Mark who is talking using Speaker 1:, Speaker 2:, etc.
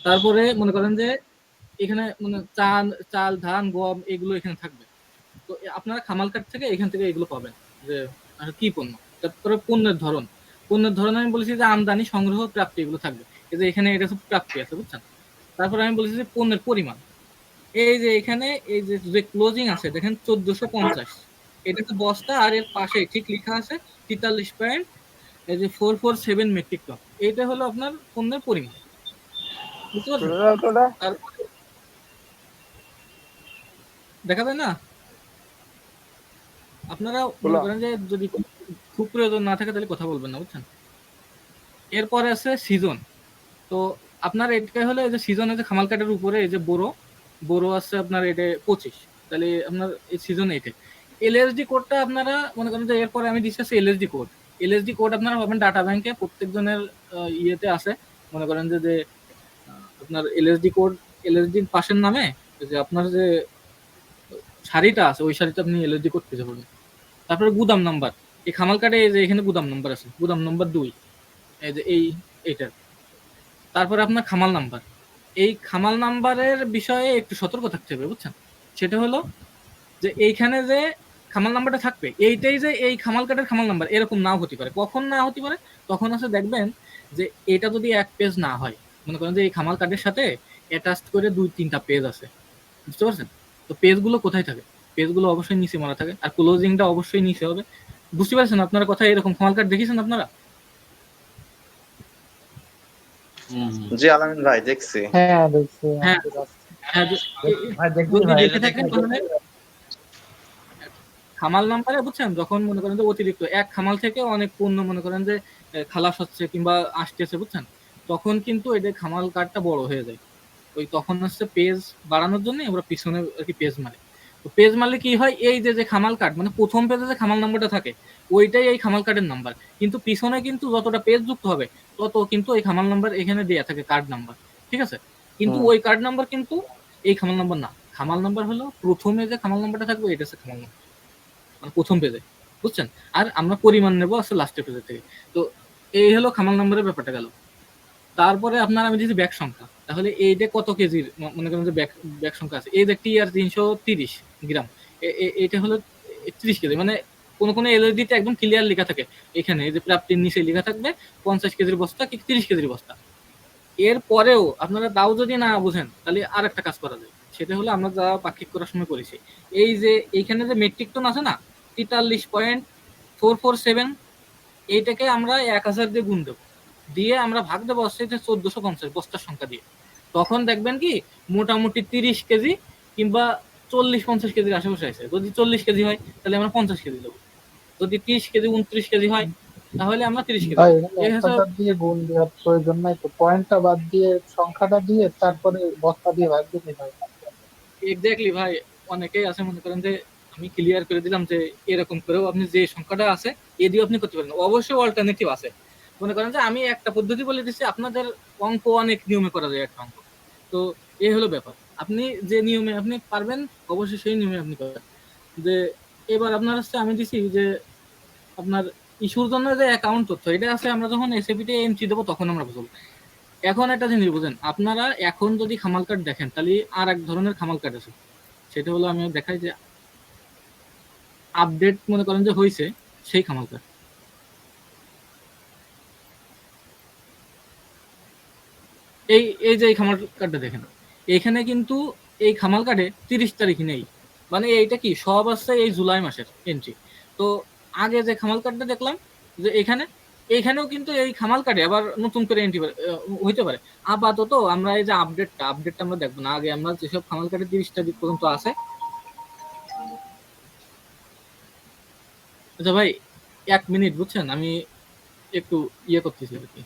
Speaker 1: তারপরে মনে করেন যে এখানে মানে চাল ধান গম এগুলো এখানে থাকবে। তো আপনারা খামাল কার্ড থেকে এখান থেকে এগুলো পাবেন যে কি পণ্য। তারপরে পণ্যের ধরন আমি বলেছি যে আমদানি সংগ্রহ প্রাপ্তি এগুলো থাকবে। এই যে এখানে এটা সব প্রাপ্তি আছে বুঝছেন। তারপরে আমি বলেছি যে পণ্যের পরিমাণ, এই যে এখানে এই যে ক্লোজিং আছে দেখেন 1450, এটা তো বস্তা আর এর পাশে ঠিক লেখা আছে 43 এই যে 447 মেট্রিক টন, এইটা হলো আপনার পণ্যের পরিমাণ, বুঝতে পারছেন। তারপরে দেখা যায় না, আপনারা মনে করেন যে যদি খুব প্রয়োজন না থাকে তাহলে কথা বলবেন না বুঝছেন। এরপরে আছে সিজন। তো আপনার এটা হলো এই যে সিজনে যে খামাল কাঠের উপরে এই যে বড় আছে আপনার এটা 25, তাহলে আপনার এই সিজন এইটা এলএসডি কোডটা আপনারা মনে করেন যে এরপরে আমি দিচ্ছি এলএসডি কোড আপনারা পাবেন ডাটা ব্যাংকে, প্রত্যেকজনের ইয়েতে আছে। মনে করেন যে আপনার এলএসডির পাশের নামে যে আপনার যে সারিটা আছে ওই সারিতে আপনি এলএসডি কোড পেতে পারবেন। তারপরে গুদাম নাম্বার, এই খামাল কার্ডে যে এখানে গুদাম নাম্বার আছে, গুদাম নাম্বার 2 এই যে এইটার। তারপরে আপনার খামাল নাম্বার, এই খামাল নাম্বারের বিষয়ে একটু সতর্ক থাকতে হবে বুঝছেন। সেটা হলো যে এইখানে যে খামাল নাম্বারটা থাকবে এইটাই যে এই খামাল কার্ডের খামাল নাম্বার এরকম নাও হতে পারে। কখন না হতে পারে, তখন আছে দেখবেন যে এটা যদি এক পেজ না হয়, মনে করেন যে এই খামাল কার্ডের সাথে অ্যাটাচ করে 2-3টা পেজ আছে, বুঝতে পারছেন। তো পেজগুলো কোথায় থাকে, পেজগুলো অবশ্যই নিচে মারা থাকে, আর ক্লোজিংটা অবশ্যই নিচে হবে, বুঝতে পারছেন আপনার কথা। এরকম খামাল কার্ড দেখেছেন আপনারা?
Speaker 2: জি আলামিন ভাই দেখছি।
Speaker 3: হ্যাঁ দেখছি।
Speaker 1: হ্যাঁ যদি দেখে থাকেন তাহলে খামাল নাম্বারে বুঝছেন, যখন মনে করেন যে অতিরিক্ত এক খামাল থেকে অনেক পণ্য মনে করেন যে খালাস হচ্ছে কিংবা আসতেছে বুঝছেন, তখন কিন্তু এটা খামাল কার্ডটা বড় হয়ে যায়। ওই তখন হচ্ছে পেজ বাড়ানোর জন্য ওরা পিছনে আর কি পেজ মারে। তো পেজ মারলে কি হয়, এই যে খামাল কার্ড মানে প্রথম পেজে যে খামাল নাম্বারটা থাকে ওইটাই এই খামাল কার্ডের নাম্বার, কিন্তু পিছনে কিন্তু যতটা পেজ যুক্ত হবে তত কিন্তু এই খামাল নাম্বার এখানে দেয়া থাকে কার্ড নাম্বার, ঠিক আছে। কিন্তু ওই কার্ড নাম্বার কিন্তু এই খামাল নাম্বার না। খামাল নাম্বার হলো প্রথমে যে খামাল নাম্বারটা থাকবে এটা হচ্ছে খামাল নাম্বার, মানে প্রথম পেজে, বুঝছেন। আর আমরা পরিমাণ নেবো আসলে লাস্টের পেজের থেকে। তো এই হলো খামাল নাম্বারের ব্যাপারটা গেল। তারপরে আপনার আমি যদি ব্যাগ সংখ্যা, তাহলে এইটা কত কেজির মনে করেন যে ব্যাগ সংখ্যা আছে, এই যে টিআর 330 গ্রাম, এটা হলো 30 কেজি, মানে কোনো এলএসডিতে একদম ক্লিয়ার লেখা থাকে এখানে এই যে প্রাপ্তির নিচে লেখা থাকবে 50 কেজির বস্তা কি 30 কেজির বস্তা। এর পরেও আপনারা তাও যদি না বুঝেন তাহলে আর একটা কাজ করা যায়, সেটা হলো আমরা যা পাক্ষিক করার সময় করেছি, এই যে এইখানে যে মেট্রিক টন আছে না 43.447, এইটাকে আমরা 1000 দিয়ে গুণ দেবো, দিয়ে আমরা ভাগ দেবো হচ্ছে 1450 বস্তার সংখ্যা দিয়ে। তখন দেখবেন কি মোটামুটি 30 কেজি কিংবা 40-50 কেজির আশেপাশে আছে। যদি 40 কেজি হয় তাহলে আমরা 50 কেজি দেবো, যদি 30 কেজি 29 কেজি হয় তাহলে আমরা 30 কেজি। এই হিসাবে
Speaker 3: দিয়ে গুণ দেওয়ার প্রয়োজন নাই তো, পয়েন্টটা বাদ দিয়ে সংখ্যাটা দিয়ে তারপরে বস্তা দিয়ে ভাগ দিতে হয়।
Speaker 1: এক্স্যাক্টলি ভাই, অনেকেই আছে মনে করেন যে আমি ক্লিয়ার করে দিলাম যে এরকম করেও আপনি যে সংখ্যাটা আছে এ দিয়ে আপনি করতে পারেন, অবশ্যই অল্টারনেটিভ আছে। মনে করেন যে আমি একটা পদ্ধতি বলে দিচ্ছি, আপনাদের অঙ্ক অনেক নিয়মে করা যায় একটা অঙ্ক। তো এই হলো ব্যাপার, আপনি যে নিয়মে আপনি পারবেন অবশ্যই সেই নিয়মে আপনি করবেন। যে এবার আপনার হচ্ছে আমি দিছি যে আপনার ইস্যুর জন্য যে অ্যাকাউন্ট তথ্য এটা আছে, আমরা যখন এসএপিতে এন্ট্রি দেবো তখন আমরা বুঝবো। এখন একটা জিনিস বুঝেন, আপনারা এখন যদি খামাল কার্ড দেখেন তাহলে আর এক ধরনের খামাল কার্ড আছে, সেটা হলো আমি দেখাই যে আপডেট মনে করেন যে হয়েছে সেই খামাল কার্ড। এই যে এই খামাল কার্ডটা দেখেন, এখানে কিন্তু এই খামাল কার্ডে 30 তারিখ নেই, মানে এইটা কি সব আছে এই জুলাই মাসের এন্ট্রি। তো আগে যে খামাল কার্ডটা দেখলাম যে এইখানেও কিন্তু এই খামাল কার্ডে আবার নতুন করে এন্ট্রি হইতে পারে। আপাতত আমরা এই যে আপডেটটা আমরা দেখবো না, আগে আমরা যেসব খামাল কার্ডে 30 তারিখ পর্যন্ত আছে। আচ্ছা ভাই 1 মিনিট বুঝছেন, আমি একটু ইয়ে করতেছি আর কি।